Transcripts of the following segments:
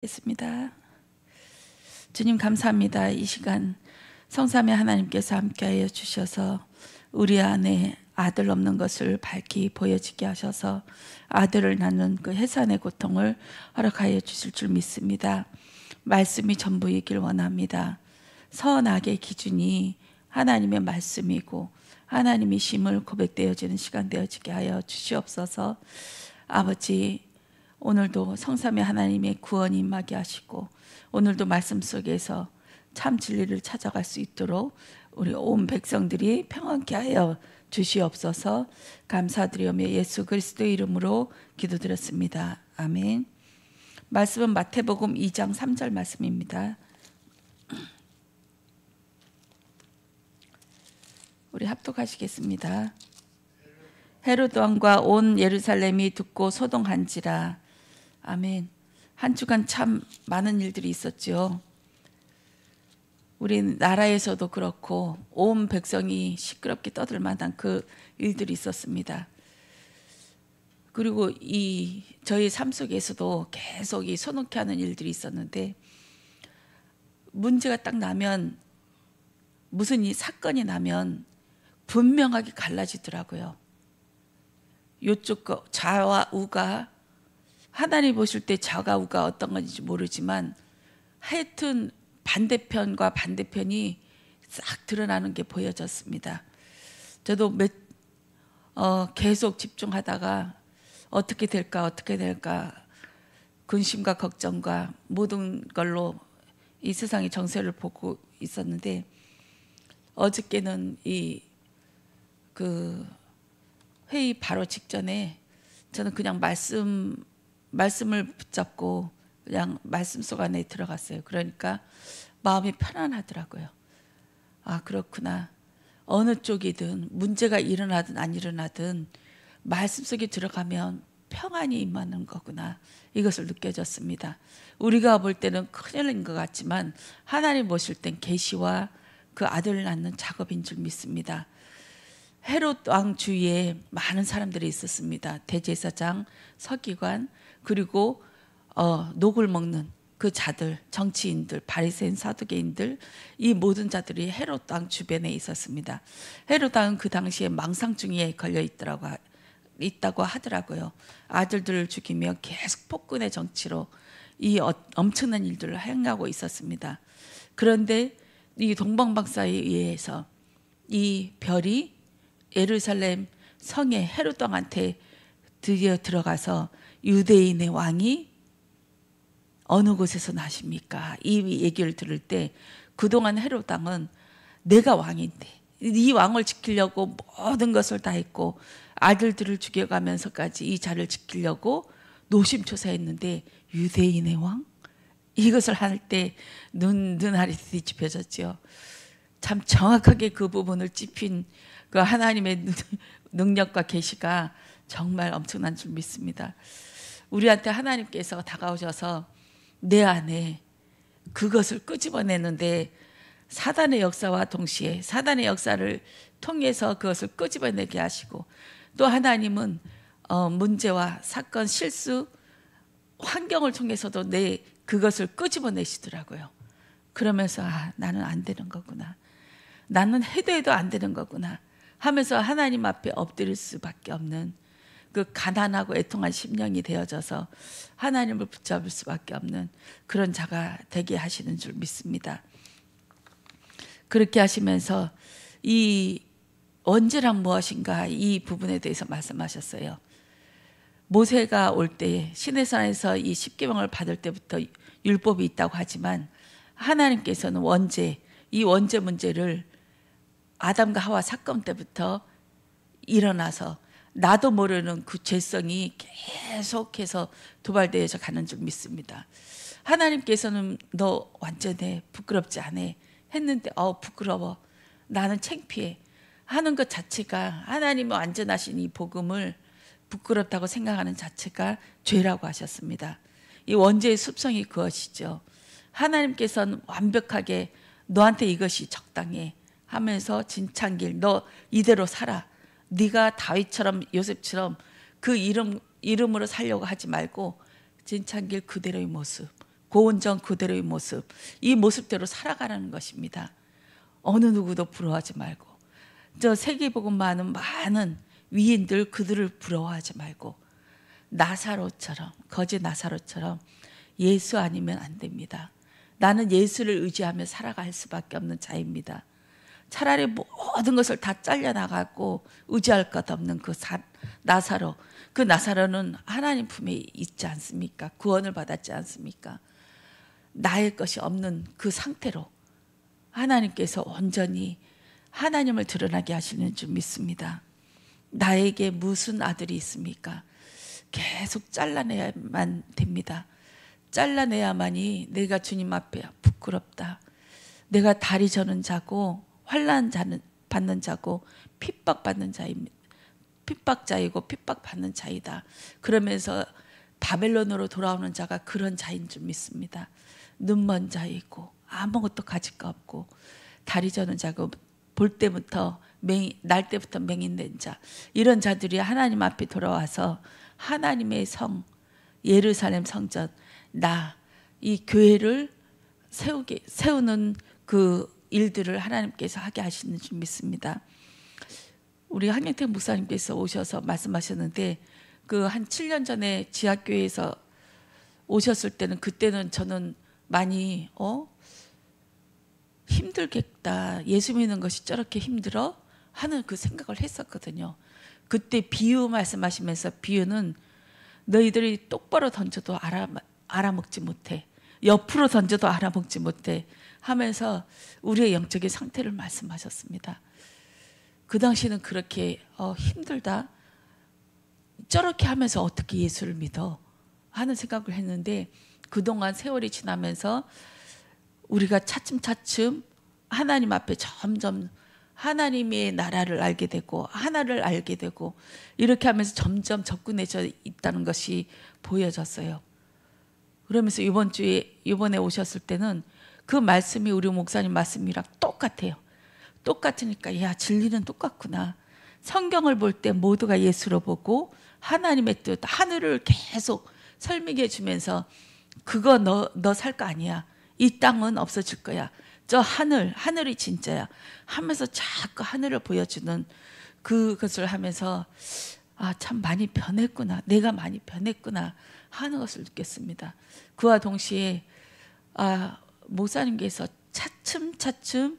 있습니다. 주님 감사합니다. 이 시간 성삼위 하나님께서 함께하여 주셔서 우리 안에 아들 없는 것을 밝히 보여지게 하셔서 아들을 낳는 그 해산의 고통을 허락하여 주실 줄 믿습니다. 말씀이 전부이길 원합니다. 선악의 기준이 하나님의 말씀이고 하나님이심을 고백되어지는 시간 되어지게 하여 주시옵소서. 아버지, 오늘도 성삼위 하나님의 구원이 임하게 하시고 오늘도 말씀 속에서 참 진리를 찾아갈 수 있도록 우리 온 백성들이 평안케 하여 주시옵소서. 감사드리오며 예수 그리스도의 이름으로 기도드렸습니다. 아멘. 말씀은 마태복음 2장 3절 말씀입니다. 우리 합독하시겠습니다. 헤롯 왕과 온 예루살렘이 듣고 소동한지라. 아멘. 한 주간 참 많은 일들이 있었죠. 우리 나라에서도 그렇고 온 백성이 시끄럽게 떠들 만한 그 일들이 있었습니다. 그리고 저희 삶 속에서도 계속 이 소놓게 하는 일들이 있었는데, 문제가 딱 나면, 무슨 이 사건이 나면 분명하게 갈라지더라고요. 요쪽 좌와 우가, 하나님 보실 때 좌가 우가 어떤 건지 모르지만 하여튼 반대편과 반대편이 싹 드러나는 게 보여졌습니다. 저도 계속 집중하다가 어떻게 될까 근심과 걱정과 모든 걸로 이 세상의 정세를 보고 있었는데, 어저께는 그 회의 바로 직전에 저는 그냥 말씀을 붙잡고 그냥 말씀 속 안에 들어갔어요. 그러니까 마음이 편안하더라고요. 아, 그렇구나. 어느 쪽이든 문제가 일어나든 안 일어나든 말씀 속에 들어가면 평안이 임하는 거구나, 이것을 느껴졌습니다. 우리가 볼 때는 큰일인 것 같지만 하나님 보실 땐 계시와 그 아들을 낳는 작업인 줄 믿습니다. 헤롯 왕 주위에 많은 사람들이 있었습니다. 대제사장, 서기관, 그리고 녹을 먹는 그 자들, 정치인들, 바리새인 사두개인들, 이 모든 자들이 헤롯 왕 주변에 있었습니다. 헤롯 왕은 그 당시에 망상증에 걸려 있다고 하더라고요. 아들들을 죽이며 계속 폭군의 정치로 이 엄청난 일들을 행하고 있었습니다. 그런데 이 동방박사에 의해서 이 별이 예루살렘 성에 헤롯 왕한테 드디어 들어가서 유대인의 왕이 어느 곳에서 나십니까? 이 얘기를 들을 때 그동안 헤롯 왕은 내가 왕인데 이 왕을 지키려고 모든 것을 다 했고 아들들을 죽여가면서까지 이 자를 지키려고 노심초사했는데 유대인의 왕? 이것을 할 때 눈알이 뒤집혀졌죠. 참 정확하게 그 부분을 짚인 그 하나님의 능력과 계시가 정말 엄청난 줄 믿습니다. 우리한테 하나님께서 다가오셔서 내 안에 그것을 끄집어내는데, 사단의 역사와 동시에 사단의 역사를 통해서 그것을 끄집어내게 하시고, 또 하나님은 문제와 사건, 실수, 환경을 통해서도 그것을 끄집어내시더라고요. 그러면서 나는 안 되는 거구나, 나는 해도 안 되는 거구나 하면서 하나님 앞에 엎드릴 수밖에 없는 그 가난하고 애통한 심령이 되어져서 하나님을 붙잡을 수밖에 없는 그런 자가 되게 하시는 줄 믿습니다. 그렇게 하시면서 이 원죄란 무엇인가, 이 부분에 대해서 말씀하셨어요. 모세가 올 때 시내산에서 이 십계명을 받을 때부터 율법이 있다고 하지만 하나님께서는 이 원죄 문제를 아담과 하와 사건 때부터 일어나서 나도 모르는 그 죄성이 계속해서 도발되어져 가는 줄 믿습니다. 하나님께서는 너 완전해, 부끄럽지 않아 했는데 부끄러워, 나는 창피해 하는 것 자체가, 하나님은 완전하신 이 복음을 부끄럽다고 생각하는 자체가 죄라고 하셨습니다. 이 원죄의 습성이 그것이죠. 하나님께서는 완벽하게 너한테 이것이 적당해 하면서 진창길, 너 이대로 살아, 네가 다윗처럼 요셉처럼 그 이름으로 살려고 하지 말고 진창길 그대로의 모습, 고온전 그대로의 모습, 이 모습대로 살아가라는 것입니다. 어느 누구도 부러워하지 말고, 저 세계복음만 많은 위인들 그들을 부러워하지 말고, 나사로처럼, 거짓 나사로처럼 예수 아니면 안 됩니다. 나는 예수를 의지하며 살아갈 수밖에 없는 자입니다. 차라리 모든 것을 다 잘려나가고 의지할 것 없는 그 나사로, 그 나사로는 하나님 품에 있지 않습니까? 구원을 받았지 않습니까? 나의 것이 없는 그 상태로 하나님께서 온전히 하나님을 드러나게 하시는 줄 믿습니다. 나에게 무슨 아들이 있습니까? 계속 잘라내야만 됩니다. 잘라내야만이 내가 주님 앞에 부끄럽다. 내가 다리 저는 자고 환난 받는 자고 핍박받는 자입니다. 핍박자이고 핍박받는 자이다. 그러면서 바벨론으로 돌아오는 자가 그런 자인 줄 믿습니다. 눈먼 자이고 아무것도 가질 거 없고 다리 저는 자고 날 때부터 맹인된 자, 이런 자들이 하나님 앞에 돌아와서 하나님의 성 예루살렘 성전, 이 교회를 세우는 그 일들을 하나님께서 하게 하시는 줄 믿습니다. 우리 한영택 목사님께서 오셔서 말씀하셨는데, 그 한 7년 전에 지하교회에서 오셨을 때는, 그때는 저는 많이 힘들겠다, 예수 믿는 것이 저렇게 힘들어 하는 그 생각을 했었거든요. 그때 비유 말씀하시면서, 비유는 너희들이 똑바로 던져도 알아먹지 못해, 옆으로 던져도 알아먹지 못해 하면서 우리의 영적인 상태를 말씀하셨습니다. 그 당시는 그렇게 힘들다, 저렇게 하면서 어떻게 예수를 믿어 하는 생각을 했는데, 그동안 세월이 지나면서 우리가 차츰차츰 하나님 앞에 점점 하나님의 나라를 알게 되고 하나를 알게 되고, 이렇게 하면서 점점 접근해져 있다는 것이 보여졌어요. 그러면서 이번에 오셨을 때는 그 말씀이 우리 목사님 말씀이랑 똑같아요. 똑같으니까 야, 진리는 똑같구나. 성경을 볼 때 모두가 예수로 보고 하나님의 뜻, 하늘을 계속 설명해 주면서, 그거 너 살 거 아니야. 이 땅은 없어질 거야. 저 하늘이 진짜야 하면서 자꾸 하늘을 보여주는 그것을 하면서, 참 많이 변했구나, 내가 많이 변했구나 하는 것을 느꼈습니다. 그와 동시에 목사님께서 차츰차츰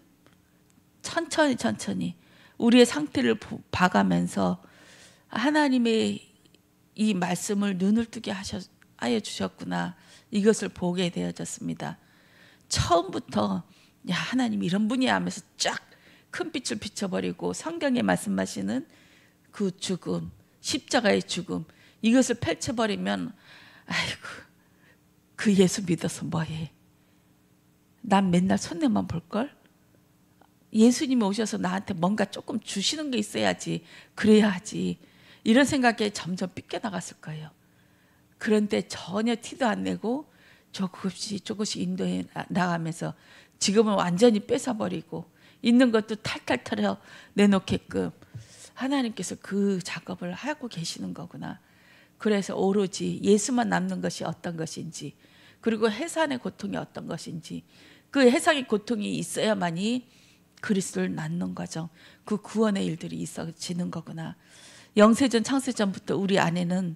천천히 우리의 상태를 봐가면서 하나님의 이 말씀을 눈을 뜨게 하여 주셨구나, 이것을 보게 되어졌습니다. 처음부터 야, 하나님 이런 분이야 하면서 쫙 큰 빛을 비춰버리고 성경에 말씀하시는 그 죽음, 십자가의 죽음, 이것을 펼쳐버리면, 아이고, 그 예수 믿어서 뭐해? 난 맨날 손해만 볼걸? 예수님이 오셔서 나한테 뭔가 조금 주시는 게 있어야지, 그래야 하지, 이런 생각에 점점 삐껴나갔을 거예요. 그런데 전혀 티도 안 내고 조금씩 인도해 나가면서 지금은 완전히 뺏어버리고 있는 것도 탈탈 털어 내놓게끔 하나님께서 그 작업을 하고 계시는 거구나. 그래서 오로지 예수만 남는 것이 어떤 것인지, 그리고 해산의 고통이 어떤 것인지, 그 해상의 고통이 있어야만이 그리스도를 낳는 과정, 그 구원의 일들이 있어지는 거구나. 영세전 창세전부터 우리 안에는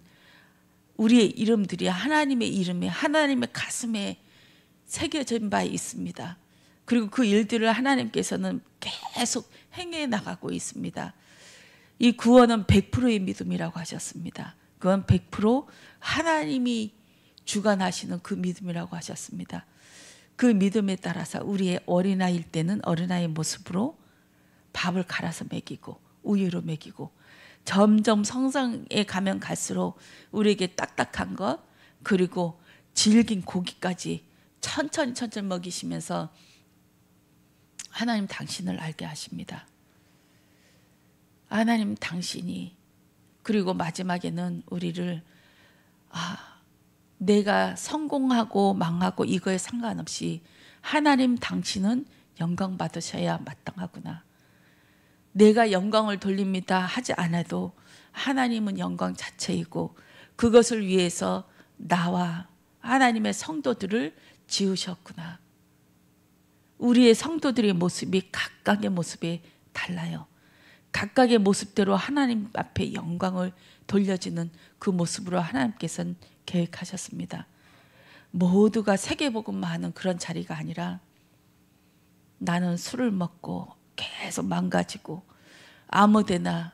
우리의 이름들이 하나님의 이름에, 하나님의 가슴에 새겨진 바 있습니다. 그리고 그 일들을 하나님께서는 계속 행해 나가고 있습니다. 이 구원은 100%의 믿음이라고 하셨습니다. 그건 100% 하나님이 주관하시는 그 믿음이라고 하셨습니다. 그 믿음에 따라서 우리의 어린아이일 때는 어린아이의 모습으로 밥을 갈아서 먹이고 우유로 먹이고, 점점 성장에 가면 갈수록 우리에게 딱딱한 것, 그리고 질긴 고기까지 천천히 먹이시면서 하나님 당신을 알게 하십니다. 하나님 당신이, 그리고 마지막에는 우리를 내가 성공하고 망하고 이거에 상관없이 하나님 당신은 영광 받으셔야 마땅하구나. 내가 영광을 돌립니다 하지 않아도 하나님은 영광 자체이고, 그것을 위해서 나와 하나님의 성도들을 지으셨구나. 우리의 성도들의 모습이 각각의 모습이 달라요. 각각의 모습대로 하나님 앞에 영광을 돌려주는 그 모습으로 하나님께서는 계획하셨습니다. 모두가 세계복음만 하는 그런 자리가 아니라 나는 술을 먹고 계속 망가지고 아무데나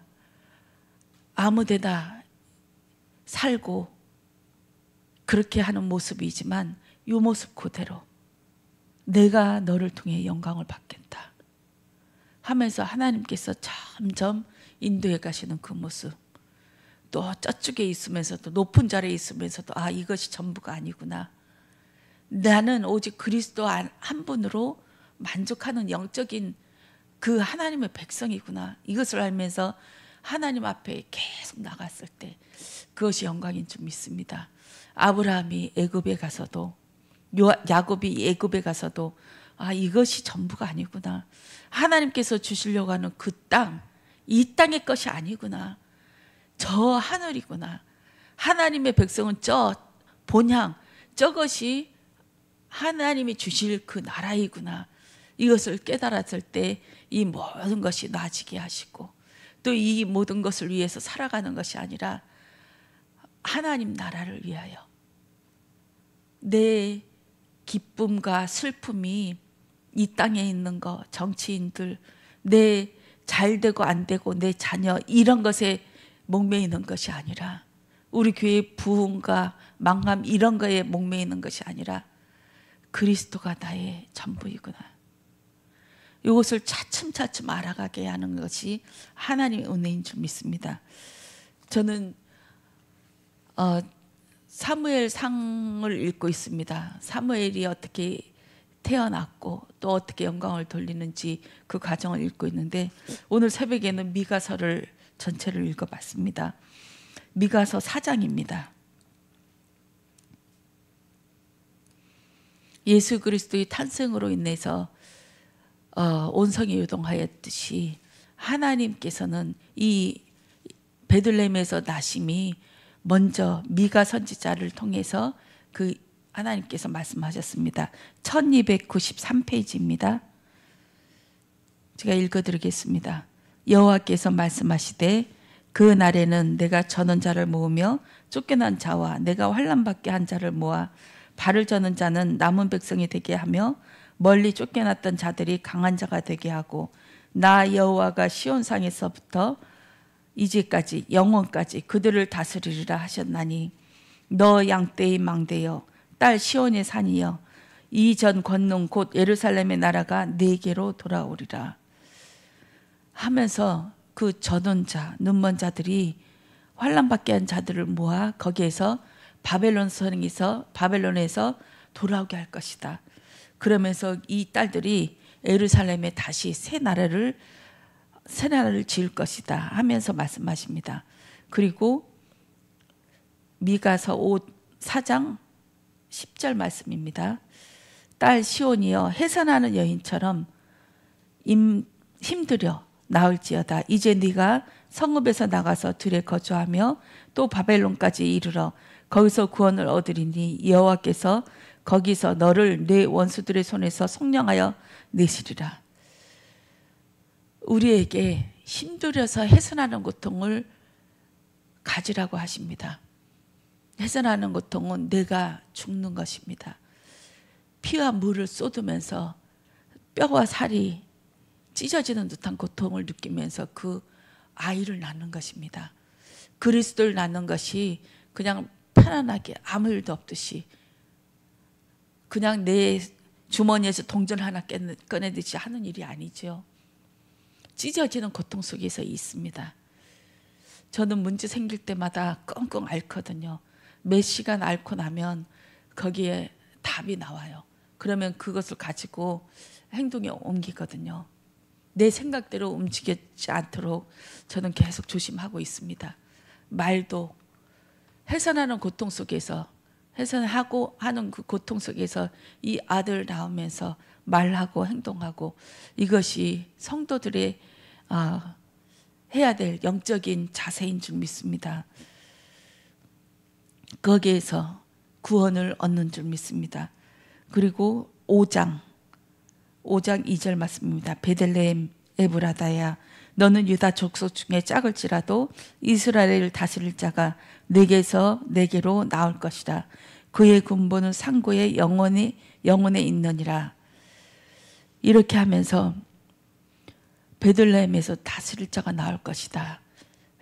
살고 그렇게 하는 모습이지만 이 모습 그대로 내가 너를 통해 영광을 받겠다 하면서 하나님께서 점점 인도해 가시는 그 모습, 또 저쪽에 있으면서도 높은 자리에 있으면서도 아, 이것이 전부가 아니구나. 나는 오직 그리스도 한 분으로 만족하는 영적인 그 하나님의 백성이구나. 이것을 알면서 하나님 앞에 계속 나갔을 때 그것이 영광인 줄 믿습니다. 아브라함이 애굽에 가서도, 야곱이 애굽에 가서도 아, 이것이 전부가 아니구나. 하나님께서 주시려고 하는 그 땅, 이 땅의 것이 아니구나. 저 하늘이구나. 하나님의 백성은 저 본향, 저것이 하나님이 주실 그 나라이구나. 이것을 깨달았을 때 이 모든 것이 나아지게 하시고, 또 이 모든 것을 위해서 살아가는 것이 아니라 하나님 나라를 위하여 내 기쁨과 슬픔이 이 땅에 있는 거, 정치인들, 내 잘되고 안 되고 내 자녀 이런 것에 목매이는 것이 아니라, 우리 교회의 부흥과 망함 이런 거에 목매이는 것이 아니라 그리스도가 나의 전부이구나. 이것을 차츰차츰 알아가게 하는 것이 하나님의 은혜인 줄 믿습니다. 저는 사무엘상을 읽고 있습니다. 사무엘이 어떻게 태어났고 또 어떻게 영광을 돌리는지 그 과정을 읽고 있는데, 오늘 새벽에는 미가서를 전체를 읽어봤습니다. 미가서 4장입니다. 예수 그리스도의 탄생으로 인해서 온성이 요동하였듯이 하나님께서는 이 베들레헴에서 나심이 먼저 미가 선지자를 통해서 그 하나님께서 말씀하셨습니다. 1293페이지입니다. 제가 읽어드리겠습니다. 여호와께서 말씀하시되 그 날에는 내가 저는 자를 모으며 쫓겨난 자와 내가 환난받게 한 자를 모아 발을 저는 자는 남은 백성이 되게 하며 멀리 쫓겨났던 자들이 강한 자가 되게 하고, 나 여호와가 시온상에서부터 이제까지 영원까지 그들을 다스리리라 하셨나니, 너 양떼의 망대여 딸 시온의 산이여 이전 권능 곧 예루살렘의 나라가 네게로 돌아오리라 하면서 그 저는 자, 눈먼 자들이 환난받게 한 자들을 모아 거기에서 바벨론에서 돌아오게 할 것이다. 그러면서 이 딸들이 예루살렘에 다시 새 나라를 지을 것이다 하면서 말씀하십니다. 그리고 미가서 4장 10절 말씀입니다. 딸 시온이여 해산하는 여인처럼 힘들여 나을지어다. 이제 네가 성읍에서 나가서 들에 거주하며 또 바벨론까지 이르러 거기서 구원을 얻으리니 여호와께서 거기서 너를 내 원수들의 손에서 속량하여 내시리라. 우리에게 힘들여서 해산하는 고통을 가지라고 하십니다. 해산하는 고통은 내가 죽는 것입니다. 피와 물을 쏟으면서 뼈와 살이 찢어지는 듯한 고통을 느끼면서 그 아이를 낳는 것입니다. 그리스도를 낳는 것이 그냥 편안하게 아무 일도 없듯이 그냥 내 주머니에서 동전 하나 꺼내듯이 하는 일이 아니죠. 찢어지는 고통 속에서 있습니다. 저는 문제 생길 때마다 끙끙 앓거든요. 몇 시간 앓고 나면 거기에 답이 나와요. 그러면 그것을 가지고 행동에 옮기거든요. 내 생각대로 움직이지 않도록 저는 계속 조심하고 있습니다. 말도 해산하는 고통 속에서, 해산하고 하는 그 고통 속에서 이 아들 낳으면서 말하고 행동하고, 이것이 성도들의 해야 될 영적인 자세인 줄 믿습니다. 거기에서 구원을 얻는 줄 믿습니다. 그리고 5장 2절 말씀입니다. 베들레헴 에브라다야, 너는 유다 족속 중에 작을지라도 이스라엘을 다스릴 자가 내게서 내게로 나올 것이다. 그의 군보는 상고의 영원에 있느니라. 이렇게 하면서 베들레헴에서 다스릴 자가 나올 것이다,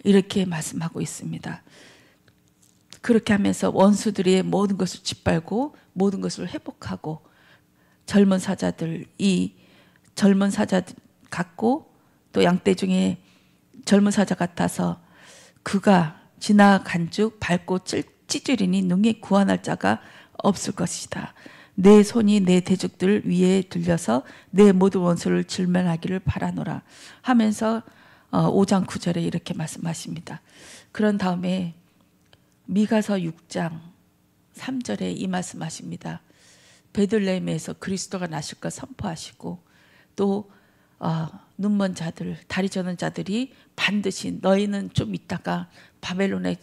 이렇게 말씀하고 있습니다. 그렇게 하면서 원수들의 모든 것을 짓밟고 모든 것을 회복하고 젊은 사자들, 이 젊은 사자들 같고 또 양떼 중에 젊은 사자 같아서 그가 지나간 즉 밟고 찢으리니 능히 구원할 자가 없을 것이다. 내 손이 내 대적들 위에 들려서 내 모든 원수를 질면하기를 바라노라 하면서 5장 9절에 이렇게 말씀하십니다. 그런 다음에 미가서 6장 3절에 이 말씀하십니다. 베들레헴에서 그리스도가 나실 것 선포하시고 또 눈먼 자들, 다리 저는 자들이 반드시 너희는 좀 있다가 바벨론에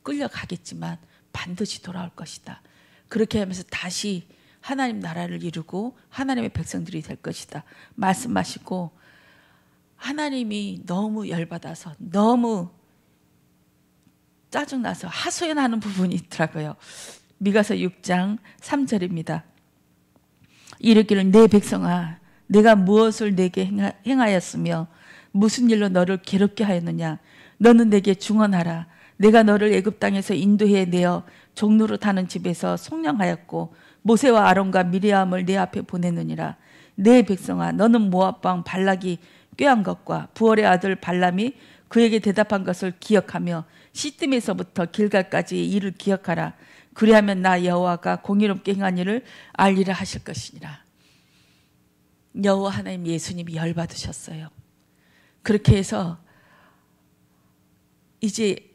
끌려가겠지만 반드시 돌아올 것이다. 그렇게 하면서 다시 하나님 나라를 이루고 하나님의 백성들이 될 것이다 말씀하시고, 하나님이 너무 열받아서 너무 짜증나서 하소연하는 부분이 있더라고요. 미가서 6장 3절입니다. 이르기를 내 백성아, 내가 무엇을 내게 행하였으며 무슨 일로 너를 괴롭게 하였느냐. 너는 내게 중언하라. 내가 너를 애굽 땅에서 인도해 내어 종로로 타는 집에서 속량하였고 모세와 아론과 미리암을 내 앞에 보내느니라. 내 백성아, 너는 모압 왕 발락이 꾀한 것과 부월의 아들 발람이 그에게 대답한 것을 기억하며 시딤에서부터 길갈까지의 일을 기억하라. 그리하면 나 여호와가 공의롭게 행한 일을 알리라 하실 것이니라. 여호와 하나님 예수님이 열받으셨어요. 그렇게 해서 이제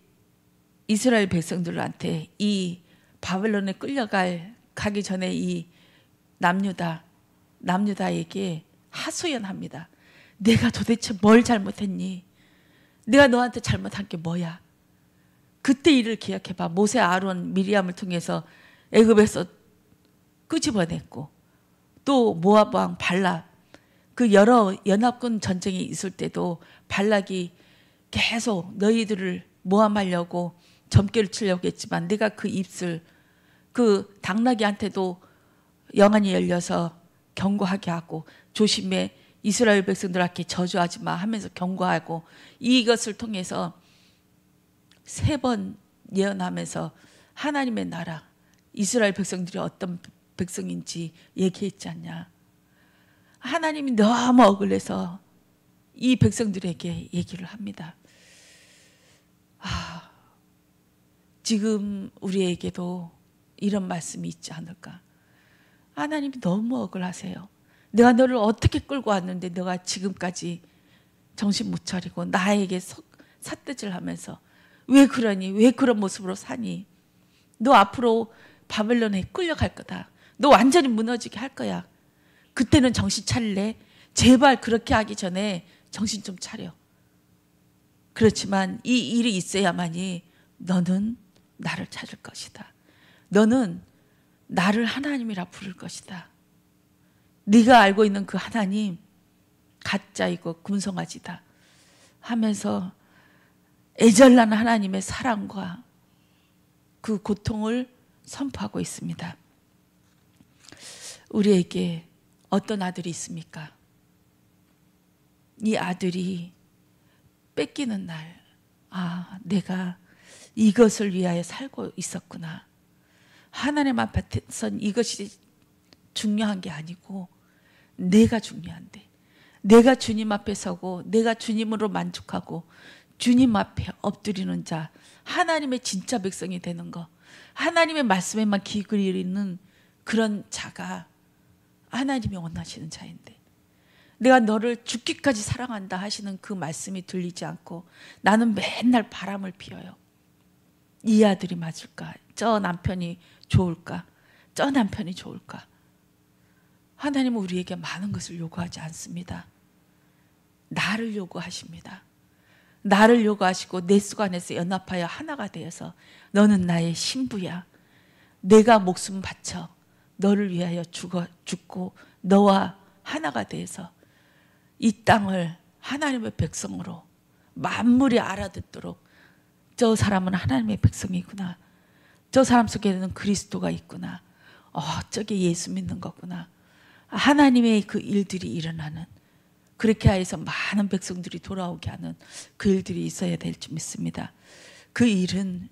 이스라엘 백성들한테 이 바벨론에 가기 전에 이 남유다에게 하소연합니다. 내가 도대체 뭘 잘못했니? 내가 너한테 잘못한 게 뭐야? 그때 일을 기억해봐. 모세, 아론, 미리암을 통해서 애굽에서 끄집어냈고 또 모압 왕 발락, 그 여러 연합군 전쟁이 있을 때도 발락이 계속 너희들을 모함하려고 점괘를 치려고 했지만 내가 그 입술, 그 당나귀한테도 영안이 열려서 경고하게 하고 조심해, 이스라엘 백성들한테 저주하지 마 하면서 경고하고, 이것을 통해서 3번 예언하면서 하나님의 나라, 이스라엘 백성들이 어떤 백성인지 얘기했지 않냐. 하나님이 너무 억울해서 이 백성들에게 얘기를 합니다. 지금 우리에게도 이런 말씀이 있지 않을까. 하나님이 너무 억울하세요. 내가 너를 어떻게 끌고 왔는데 너가 지금까지 정신 못 차리고 나에게 삿대질 하면서 왜 그러니? 왜 그런 모습으로 사니? 너 앞으로 바벨론에 끌려갈 거다. 너 완전히 무너지게 할 거야. 그때는 정신 차릴래? 제발 그렇게 하기 전에 정신 좀 차려. 그렇지만 이 일이 있어야만이 너는 나를 찾을 것이다. 너는 나를 하나님이라 부를 것이다. 네가 알고 있는 그 하나님 가짜이고 금송아지다 하면서 애절난 하나님의 사랑과 그 고통을 선포하고 있습니다. 우리에게 어떤 아들이 있습니까? 이 아들이 뺏기는 날, 내가 이것을 위하여 살고 있었구나. 하나님 앞에선 이것이 중요한 게 아니고 내가 중요한데, 내가 주님 앞에 서고 내가 주님으로 만족하고 주님 앞에 엎드리는 자, 하나님의 진짜 백성이 되는 거, 하나님의 말씀에만 귀 기울이는 그런 자가 하나님이 원하시는 자인데, 내가 너를 죽기까지 사랑한다 하시는 그 말씀이 들리지 않고 나는 맨날 바람을 피워요. 이 아들이 맞을까? 저 남편이 좋을까? 저 남편이 좋을까? 하나님은 우리에게 많은 것을 요구하지 않습니다. 나를 요구하십니다. 나를 요구하시고 내 속 안에서 연합하여 하나가 되어서 너는 나의 신부야, 내가 목숨 바쳐 너를 위하여 죽고 너와 하나가 돼서 이 땅을 하나님의 백성으로 만물이 알아듣도록 저 사람은 하나님의 백성이구나. 저 사람 속에는 그리스도가 있구나. 저게 예수 믿는 거구나. 하나님의 그 일들이 일어나는, 그렇게 해서 많은 백성들이 돌아오게 하는 그 일들이 있어야 될 줄 믿습니다. 그 일은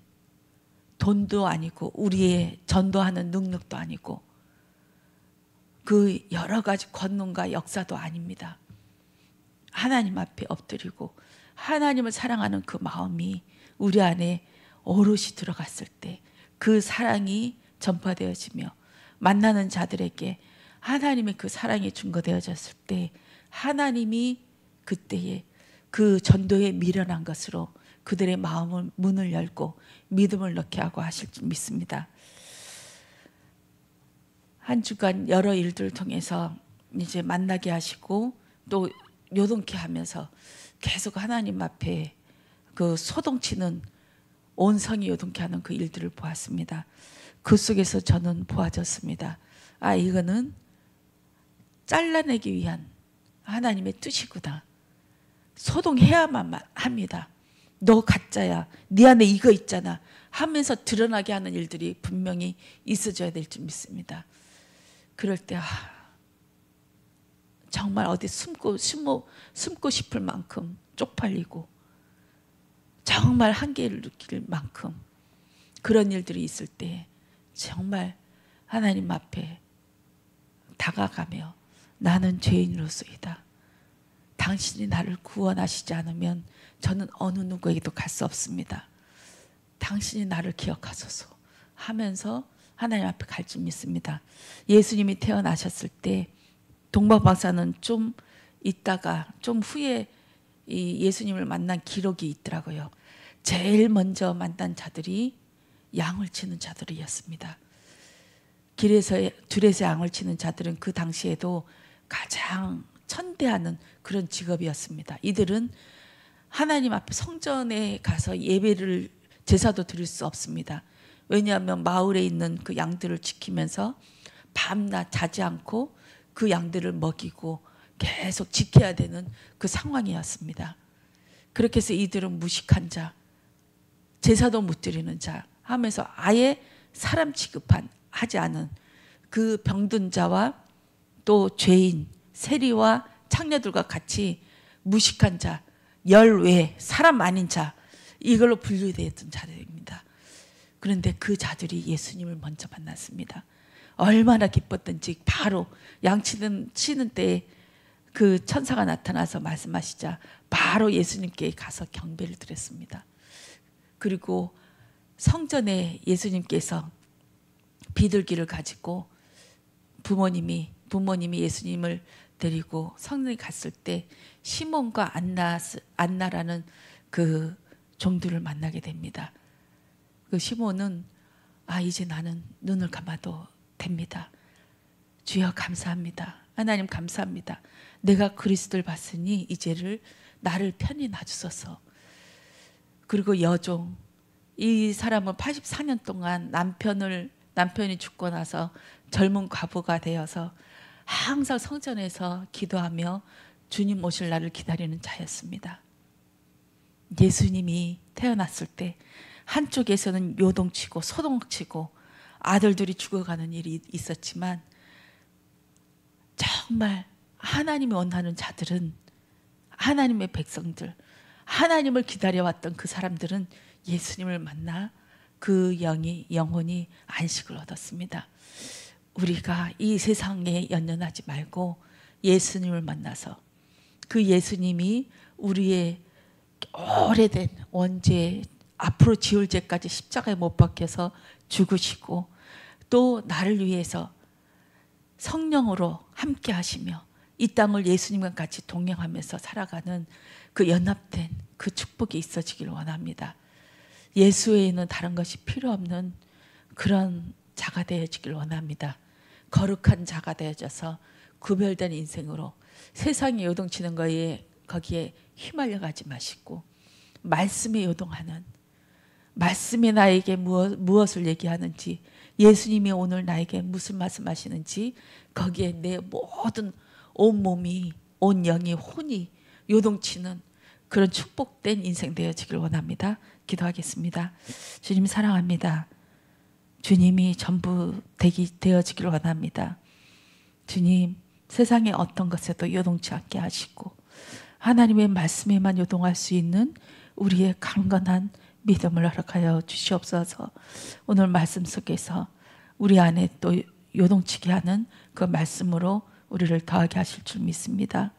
돈도 아니고 우리의 전도하는 능력도 아니고 그 여러 가지 권능과 역사도 아닙니다. 하나님 앞에 엎드리고 하나님을 사랑하는 그 마음이 우리 안에 오롯이 들어갔을 때 그 사랑이 전파되어지며 만나는 자들에게 하나님의 그 사랑이 증거되어졌을 때 하나님이 그때에 그 전도에 미련한 것으로 그들의 마음을 문을 열고 믿음을 넣게 하고 하실 줄 믿습니다. 한 주간 여러 일들을 통해서 이제 만나게 하시고 또 요동케 하면서 계속 하나님 앞에 그 소동치는 온 성이 요동케 하는 그 일들을 보았습니다. 그 속에서 저는 보아졌습니다. 이거는 잘라내기 위한 하나님의 뜻이구나. 소동해야만 합니다. 너 가짜야. 네 안에 이거 있잖아 하면서 드러나게 하는 일들이 분명히 있어져야 될 줄 믿습니다. 그럴 때 정말 어디 숨고 싶을 만큼 쪽팔리고 정말 한계를 느낄 만큼 그런 일들이 있을 때 정말 하나님 앞에 다가가며 나는 죄인으로서이다. 당신이 나를 구원하시지 않으면 저는 어느 누구에게도 갈 수 없습니다. 당신이 나를 기억하소서 하면서 하나님 앞에 갈 줄 믿습니다. 예수님이 태어나셨을 때 동방박사는 좀 있다가 좀 후에 이 예수님을 만난 기록이 있더라고요. 제일 먼저 만난 자들이 양을 치는 자들이었습니다. 들에서 양을 치는 자들은 그 당시에도 가장 천대하는 그런 직업이었습니다. 이들은 하나님 앞에 성전에 가서 예배를 제사도 드릴 수 없습니다. 왜냐하면 마을에 있는 그 양들을 지키면서 밤낮 자지 않고 그 양들을 먹이고 계속 지켜야 되는 그 상황이었습니다. 그렇게 해서 이들은 무식한 자, 제사도 못 드리는 자 하면서 아예 사람 취급하지 않은 그 병든 자와 또 죄인, 세리와 창녀들과 같이 무식한 자, 열외, 사람 아닌 자, 이걸로 분류되었던 자들입니다. 그런데 그 자들이 예수님을 먼저 만났습니다. 얼마나 기뻤던지 바로 양치는 때에 그 천사가 나타나서 말씀하시자 바로 예수님께 가서 경배를 드렸습니다. 그리고 성전에 예수님께서 비둘기를 가지고 부모님이 예수님을 데리고 성전에 갔을 때 시몬과 안나라는 그 종들을 만나게 됩니다. 그 시몬은 이제 나는 눈을 감아도 됩니다. 주여 감사합니다. 하나님 감사합니다. 내가 그리스도를 봤으니 이제를 나를 편히 놔주소서. 그리고 여종, 이 사람은 84년 동안 남편이 죽고 나서 젊은 과부가 되어서 항상 성전에서 기도하며 주님 오실 날을 기다리는 자였습니다. 예수님이 태어났을 때 한쪽에서는 요동치고 소동치고 아들들이 죽어가는 일이 있었지만 정말 하나님이 원하는 자들은, 하나님의 백성들, 하나님을 기다려왔던 그 사람들은 예수님을 만나 그 영혼이 안식을 얻었습니다. 우리가 이 세상에 연연하지 말고 예수님을 만나서 그 예수님이 우리의 오래된 원죄, 앞으로 지을 죄까지 십자가에 못 박혀서 죽으시고 또 나를 위해서 성령으로 함께 하시며 이 땅을 예수님과 같이 동행하면서 살아가는 그 연합된 그 축복이 있어지길 원합니다. 예수 외에는 다른 것이 필요 없는 그런 자가 되어지길 원합니다. 거룩한 자가 되어져서 구별된 인생으로 세상에 요동치는 거기에 휘말려 가지 마시고 말씀에 요동하는, 말씀이 나에게 무엇을 얘기하는지 예수님이 오늘 나에게 무슨 말씀하시는지 거기에 내 모든 온몸이, 온 영이, 혼이 요동치는 그런 축복된 인생 되어지길 원합니다. 기도하겠습니다. 주님 사랑합니다. 주님이 전부 되어지길 원합니다. 주님, 세상의 어떤 것에도 요동치 않게 하시고 하나님의 말씀에만 요동할 수 있는 우리의 강건한 믿음을 허락하여 주시옵소서. 오늘 말씀 속에서 우리 안에 또 요동치게 하는 그 말씀으로 우리를 더하게 하실 줄 믿습니다.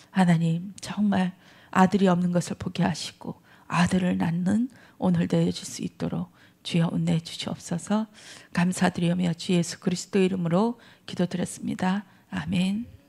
하나님, 정말 아들이 없는 것을 보게 하시고 아들을 낳는 오늘 되어질 수 있도록 주여 은혜해 주시옵소서. 감사드리며 주 예수 그리스도 이름으로 기도드렸습니다. 아멘.